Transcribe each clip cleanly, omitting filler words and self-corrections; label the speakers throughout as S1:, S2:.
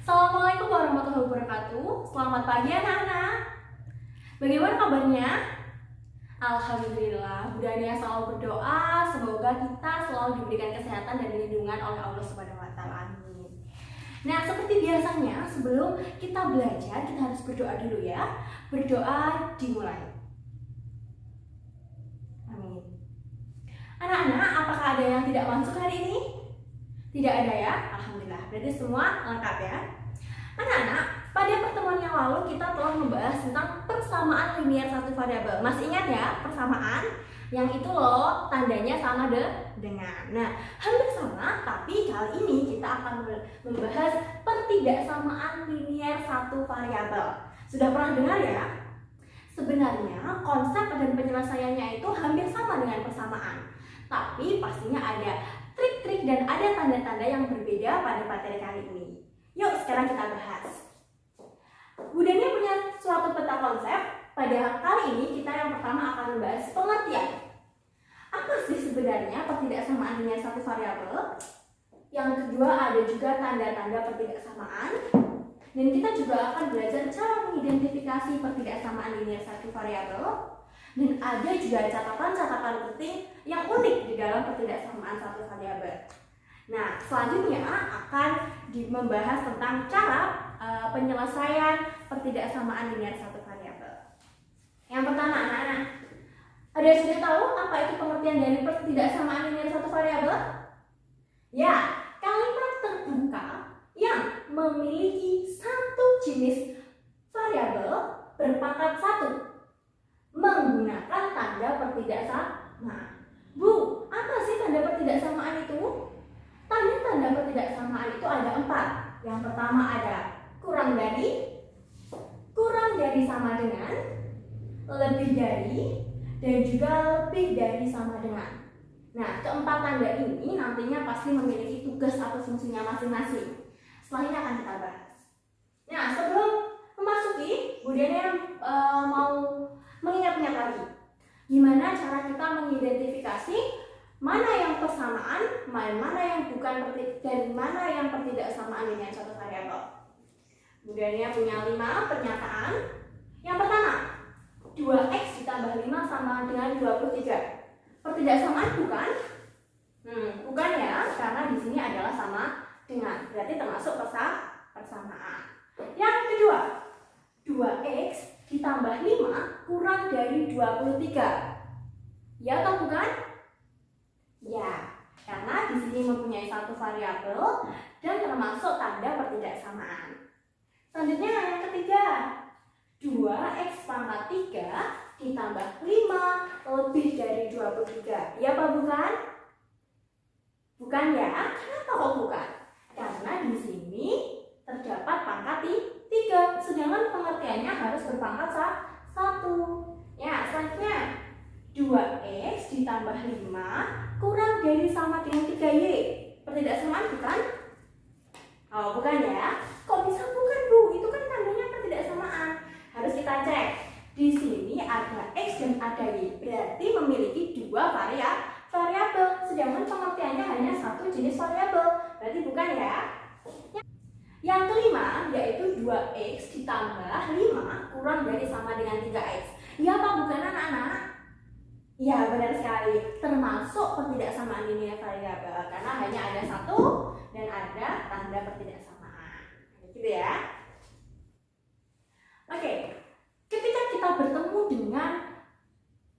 S1: Assalamualaikum warahmatullahi wabarakatuh. Selamat pagi anak-anak. Bagaimana kabarnya? Alhamdulillah. Bunda Nia selalu berdoa semoga kita selalu diberikan kesehatan dan lindungan oleh Allah Subhanahu wa taala. Amin. Nah, seperti biasanya sebelum kita belajar kita harus berdoa dulu ya. Berdoa dimulai. Amin. Anak-anak, apakah ada yang tidak masuk hari ini? Tidak ada ya? Alhamdulillah. Berarti semua lengkap ya. Anak-anak, pada pertemuan yang lalu kita telah membahas tentang persamaan linier satu variabel. Masih ingat ya persamaan? Yang itu loh tandanya sama dengan. Nah, hampir sama, tapi kali ini kita akan membahas pertidaksamaan linier satu variabel. Sudah pernah dengar ya? Sebenarnya konsep dan penyelesaiannya itu hampir sama dengan persamaan. Tapi pastinya ada trik-trik dan ada tanda-tanda yang berbeda pada materi kali ini. Yuk sekarang kita bahas. Bunda Nia punya suatu peta konsep. Pada kali ini kita yang pertama akan membahas pengertian. Apa sih sebenarnya pertidaksamaan linier satu variabel? Yang kedua ada juga tanda-tanda pertidaksamaan. Dan kita juga akan belajar cara mengidentifikasi pertidaksamaan linier satu variabel. Dan ada juga catatan-catatan penting yang unik di dalam pertidaksamaan satu variabel. Nah, selanjutnya akan membahas tentang cara penyelesaian pertidaksamaan linier satu variabel. Yang pertama, anak-anak, ada yang sudah tahu apa itu pengertian dari pertidaksamaan linier satu variabel? Ya, kalimat terbuka yang memiliki satu jenis variabel berpangkat satu menggunakan tanda pertidaksamaan. Bu, apa sih tanda pertidaksamaan itu? Tanda-tanda pertidaksamaan itu ada 4. Yang pertama ada kurang dari sama dengan, lebih dari, dan juga lebih dari sama dengan. Nah, keempat tanda ini nantinya pasti memiliki tugas atau fungsinya masing-masing. Setelah ini akan kita bahas. Nah, sebelum memasuki, Bunda Nia mau mengingat-ingat lagi. Gimana cara kita mengidentifikasi mana yang persamaan, mana yang bukan dan mana yang pertidaksamaan dengan suatu variabel. Bunda Nia punya 5 pernyataan. Yang pertama, 2x ditambah 5 sama dengan 23. Pertidaksamaan bukan? Bukan ya, karena di sini adalah sama dengan. Berarti termasuk persamaan. Yang kedua, 2x ditambah 5 kurang dari 23. Ya atau bukan? Ya, karena di sini mempunyai satu variabel dan termasuk tanda pertidaksamaan. Selanjutnya yang ketiga, 2x pangkat 3 ditambah 5 lebih dari 23. Ya apa bukan? Bukan ya? Kenapa kok bukan? Karena di sini terdapat pangkat 3, sedangkan pengertiannya harus berpangkat 1. Ya, selanjutnya 2x ditambah 5 kurang dari sama dengan 3y. Pertidaksamaan bukan? Oh, bukan ya? Kok bisa bukan, Bu? Itu kan tandanya pertidaksamaan. Harus kita cek. Di sini ada x dan ada y. Berarti memiliki 2 variabel, sedangkan pengertiannya hanya satu jenis variabel. Berarti bukan ya? Yang kelima yaitu 2x ditambah 5 kurang dari sama dengan 3x. Ya apa bukan anak-anak? Ya benar sekali, termasuk pertidaksamaan linier variabel karena hanya ada satu dan ada tanda pertidaksamaan. Gitu ya. Oke, ketika kita bertemu dengan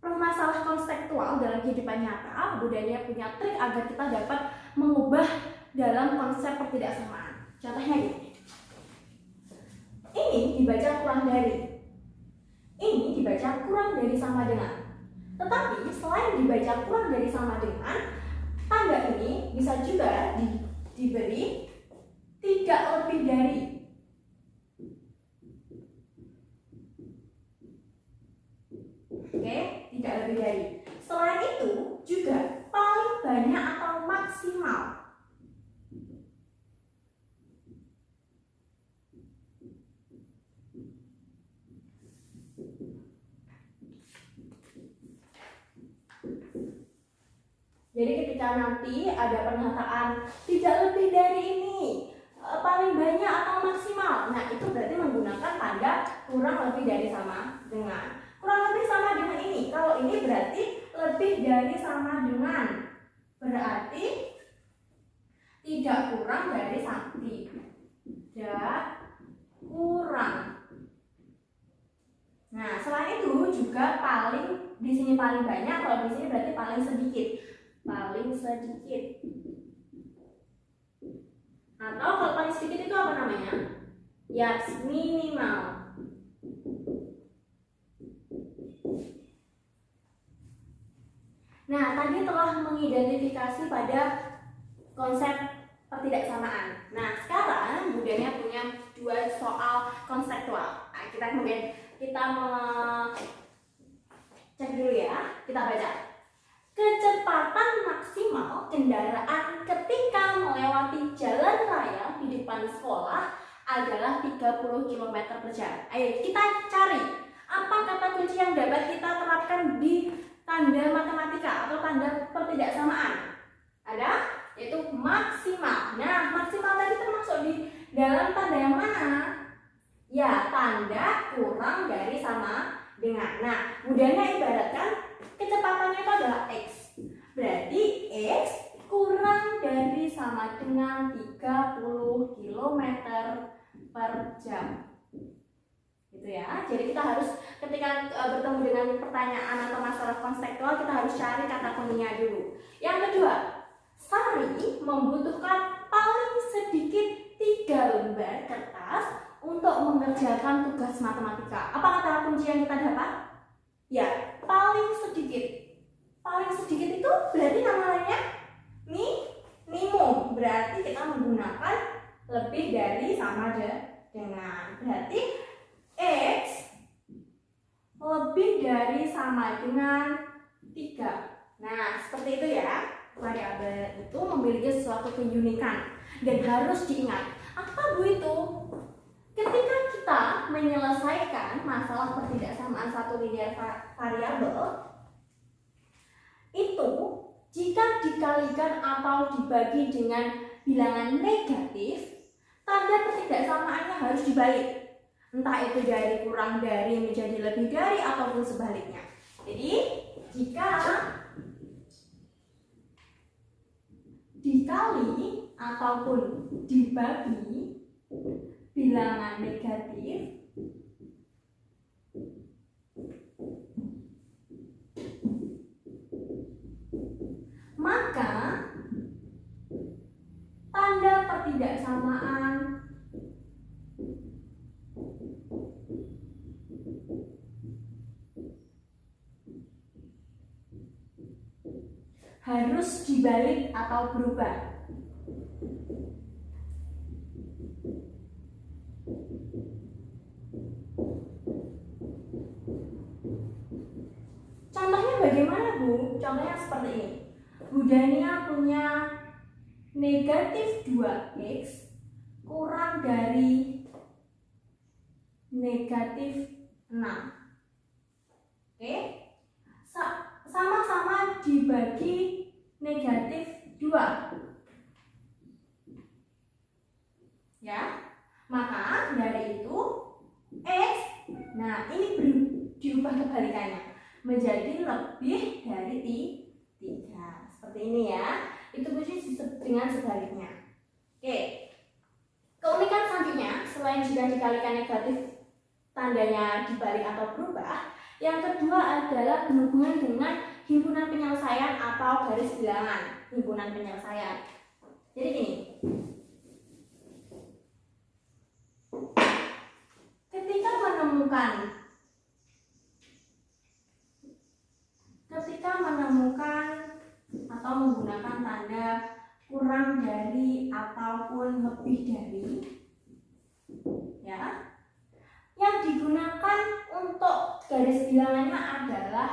S1: permasalahan konseptual dalam kehidupan nyata, Bunda Nia punya trik agar kita dapat mengubah dalam konsep pertidaksamaan. Contohnya gini, ini dibaca kurang dari, ini dibaca kurang dari sama dengan. Tetapi selain dibaca kurang dari sama dengan, tanda ini bisa juga diberi tidak lebih dari. Oke, tidak lebih dari. Selain itu juga paling banyak atau maksimal. Jadi ketika nanti ada pernyataan tidak lebih dari ini, paling banyak atau maksimal kurang lebih dari sama dengan. Kurang lebih sama dengan ini. Kalau ini berarti lebih dari sama dengan. Berarti tidak kurang dari tidak kurang. Nah, selain itu juga paling di sini paling banyak, kalau di sini berarti paling sedikit. Paling sedikit. Atau kalau paling sedikit itu apa namanya? Ya, minimal. Nah, tadi telah mengidentifikasi pada konsep pertidaksamaan. Nah, sekarang budaya punya dua soal konseptual. Nah, kita cek dulu ya, kita baca. Kecepatan maksimal kendaraan ketika melewati jalan raya di depan sekolah adalah 30 km per jam. Ayo kita cari apa kata kunci yang dapat kita terapkan di tanda matematika atau tanda pertidaksamaan. Ada? Yaitu maksimal. Nah, maksimal tadi termasuk di dalam tanda yang mana? Ya, tanda kurang dari sama dengan. Nah, mudahnya ibaratkan kecepatannya itu adalah X. Berarti X kurang dari sama dengan 30 km per jam. Gitu ya. Jadi kita harus ketika bertemu dengan pertanyaan atau masalah konseptual, kita harus cari kata kuncinya dulu. Yang kedua, Sari membutuhkan paling sedikit 3 lembar kertas untuk mengerjakan tugas matematika. Apa kata kunci yang kita dapat? Ya, paling sedikit. Paling sedikit itu berarti nama lainnya minimum. Berarti kita menggunakan lebih dari sama dengan. Berarti X lebih dari sama dengan 3. Nah, seperti itu ya. Variabel itu memiliki sesuatu keunikan dan harus diingat. Apa Bu itu? Ketika kita menyelesaikan masalah pertidaksamaan satu linear variabel, itu jika dikalikan atau dibagi dengan bilangan negatif, tanda pertidaksamaannya harus dibalik. Entah itu dari kurang dari menjadi lebih dari ataupun sebaliknya. Jadi, jika dikali ataupun dibagi bilangan negatif, maka tanda pertidaksamaan harus dibalik atau berubah. Contohnya bagaimana Bu? Contohnya seperti ini. Bu Dania punya negatif 2x kurang dari negatif 6. Oke? Sama-sama dibagi negatif 2. Ya, maka dari itu X, nah ini diubah kebalikannya menjadi lebih dari 3. Seperti ini ya. Itu bisa dengan sebaliknya. Oke. Keunikan selanjutnya, selain jika dikalikan negatif tandanya dibalik atau berubah, yang kedua adalah berhubungan dengan himpunan penyelesaian atau garis bilangan himpunan penyelesaian. Jadi gini, ketika menemukan atau menggunakan tanda kurang dari ataupun lebih dari, ya, yang digunakan untuk garis bilangannya adalah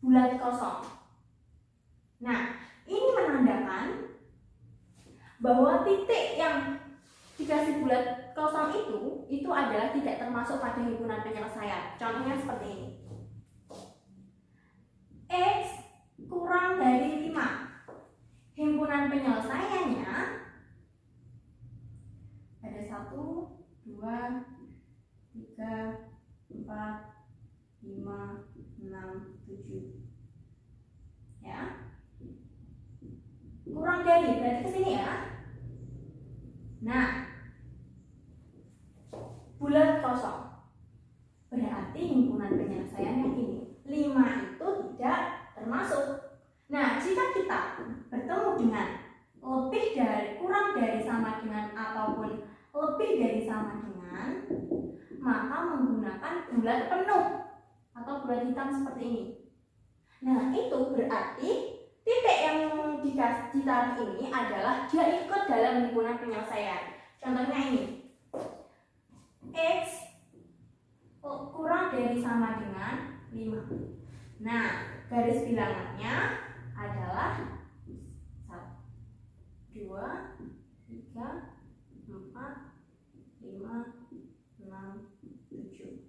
S1: bulat kosong. Nah, ini menandakan bahwa titik yang dikasih bulat kosong itu adalah tidak termasuk pada himpunan penyelesaian. Contohnya seperti ini. X kurang dari 5. Himpunan penyelesaiannya ada 1, 2, 3, 4, 5, 6, 7. Ya. Kurang dari, berarti ke sini ya. Nah, bulat kosong. Berarti himpunan penyelesaian yang ini 5 itu tidak termasuk. Nah, jika kita bertemu dengan kurang dari sama dengan ataupun lebih dari sama dengan, maka menggunakan bulat penuh atau bulat hitam seperti ini. Nah, itu berarti titik yang ditarik ini adalah dia ikut dalam himpunan penyelesaian. Contohnya ini, X kurang dari sama dengan 5. Nah, garis bilangannya adalah 1, 2, 3, 4, 5, 6, 7.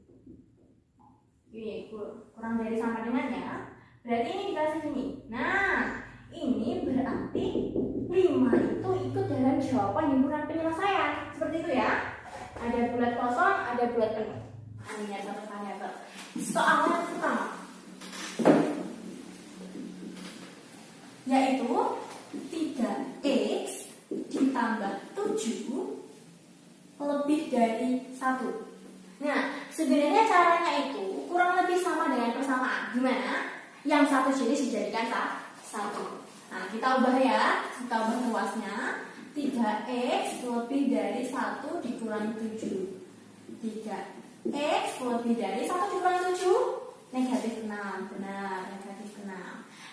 S1: Ini kurang dari sama dengan ya. Berarti ini dikasih ini. Nah, ini berarti 5 itu ikut dalam jawaban himpunan penyelesaian. Seperti itu ya. Ada bulat kosong, ada bulat penuh. Ini satu variabel. Soal yang pertama, yaitu 3x ditambah 7 lebih dari 1. Nah, sebenarnya caranya itu kurang lebih sama dengan persamaan. Gimana? Yang satu jenis dijadikan satu. Nah, kita ubah ya. Kita ubah luasnya. 3x lebih dari 1 dikurangi 7. 3x lebih dari 1 dikurangi 7 negatif 6. Benar, negatif 6.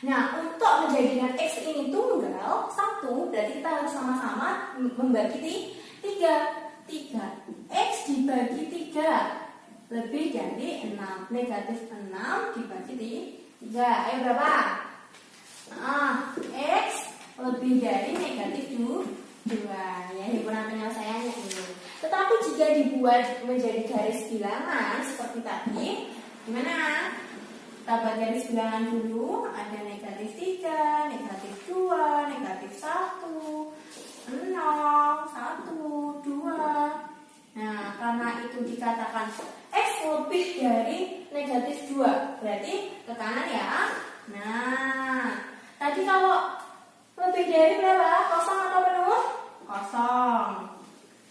S1: Nah, untuk menjadikan x ini tunggal 1, berarti kita harus sama-sama membagi 3. 3x dibagi 3 lebih dari 6. Negatif 6 dibagi 3. Ayo berapa? Nah, x lebih dari negatif 2. Ya, himpunan penyelesaiannya ini. Tetapi jika dibuat menjadi garis bilangan seperti tadi, gimana? Kita buat garis bilangan dulu. Ada negatif 3, negatif 2, negatif 1, 0, 1, 2. Nah, karena itu dikatakan x lebih dari negatif 2, berarti ke kanan ya. Nah, tadi kalau lebih dari berapa? Kosong atau penuh? Kosong.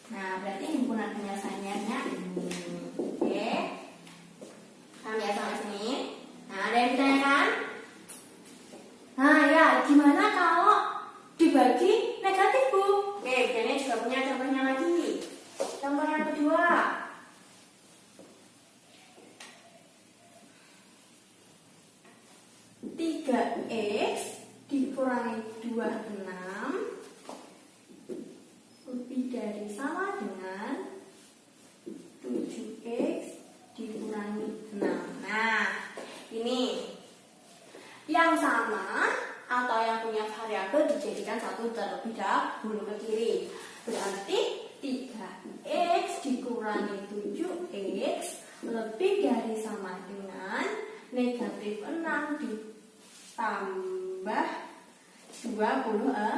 S1: Nah, berarti himpunan penyelesaiannya ini. Oke. Paham ya sampai sini? Nah, ada yang ditanyakan? Nah, ya, gimana kalau dibagi negatif, Bu? Oke, ini juga punya contohnya lagi. Contoh yang kedua. X dikurangi 26 lebih dari sama dengan 7x dikurangi 6. Nah, ini yang sama atau yang punya variabel dijadikan satu terlebih dahulu ke kiri. Berarti 3x dikurangi 7x lebih dari sama dengan negatif 6 ditambah 26.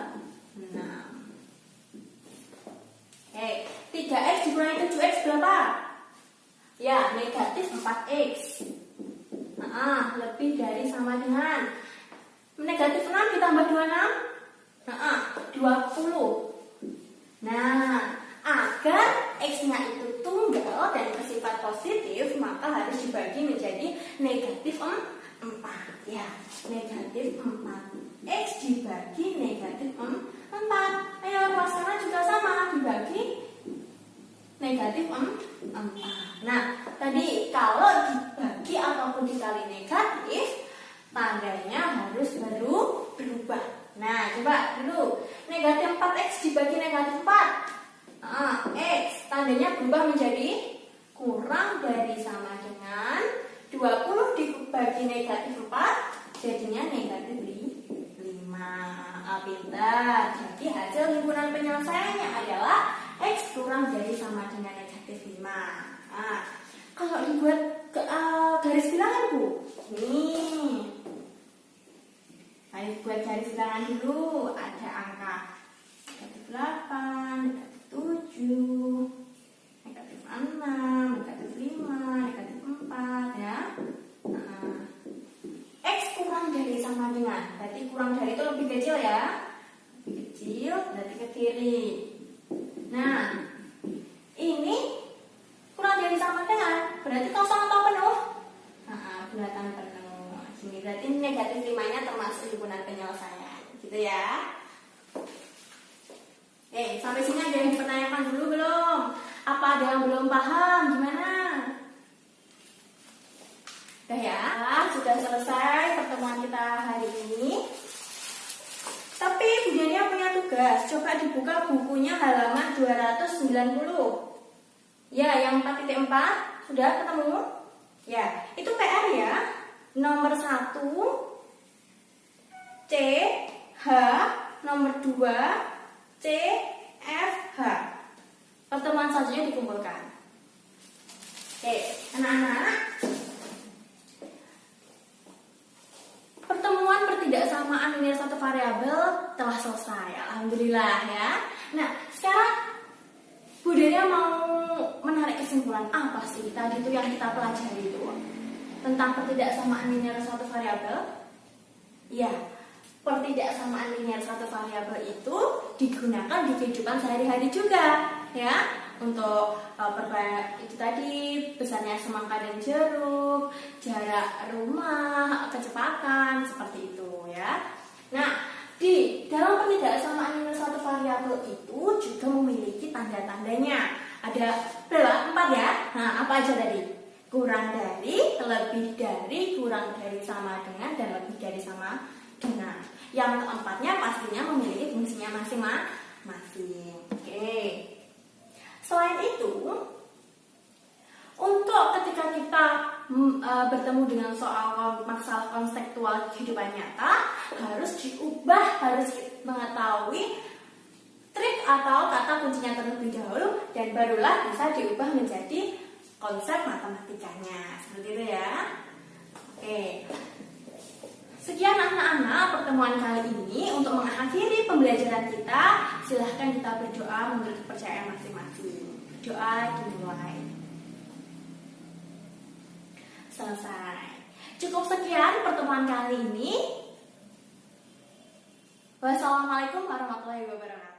S1: Oke, 3x dikurangi 7x berapa? Ya, negatif 4x. Nah, lebih dari sama dengan negatif 6 ditambah 26. 20. Nah, agar x-nya itu tunggal dan bersifat positif, maka harus dibagi menjadi negatif 4. Ya, negatif 4. X dibagi negatif 4. Ayo, pasangan juga sama, dibagi negatif 4. Nah, tadi kalau dibagi ataupun dikali negatif, tandanya harus berubah. Nah, coba dulu. Negatif 4x dibagi negatif 4. X tandanya berubah menjadi kurang dari sama dengan 20 dibagi negatif 4, jadinya negatif 5. Pintar. Jadi hasil himpunan penyelesaiannya adalah X kurang dari sama dengan negatif 5. Nah, kalau dibuat garis bilangan, Bu, nih. Ayo buat garis bilangan dulu. Ada angka negatif 8, negatif 7, negatif 6, negatif 5, negatif 4, gitu ya. Oke, sampai sini ada yang dipertanyakan dulu belum? Apa ada yang belum paham? Gimana? Udah ya, sudah selesai pertemuan kita hari ini. Tapi Bu Dania punya tugas, coba dibuka bukunya halaman 290. Ya, yang 4.4 sudah ketemu? Ya, itu PR ya. Nomor 1 C, H, nomor 2 C, F, H. Pertemuan selanjutnya dikumpulkan. Oke, anak-anak. Pertemuan pertidaksamaan linear satu variabel telah selesai. Alhamdulillah ya. Nah, sekarang Bu Dania mau menarik kesimpulan apa sih tadi itu yang kita pelajari itu tentang pertidaksamaan linear suatu variabel? Ya, pertidaksamaan linear suatu variabel itu digunakan di kehidupan sehari-hari juga, ya. Untuk itu tadi besarnya semangka dan jeruk, jarak rumah, kecepatan, seperti itu ya. Nah, di dalam pertidaksamaan linear suatu variabel itu juga memiliki tanda-tandanya. Ada berapa? 4 ya. Nah, apa aja tadi? Kurang dari, lebih dari, kurang dari, sama dengan, dan lebih dari sama dengan. Yang keempatnya pastinya memiliki fungsinya masing-masing. Oke. Selain itu, untuk ketika kita bertemu dengan soal masalah konseptual kehidupan nyata, harus diubah, harus mengetahui trik atau kata kuncinya terlebih dahulu, dan barulah bisa diubah menjadi konsep matematikanya. Seperti itu ya. Oke. Sekian anak-anak pertemuan kali ini. Untuk mengakhiri pembelajaran kita, silahkan kita berdoa menurut kepercayaan masing-masing. Doa dimulai. Selesai. Cukup sekian pertemuan kali ini. Wassalamualaikum warahmatullahi wabarakatuh.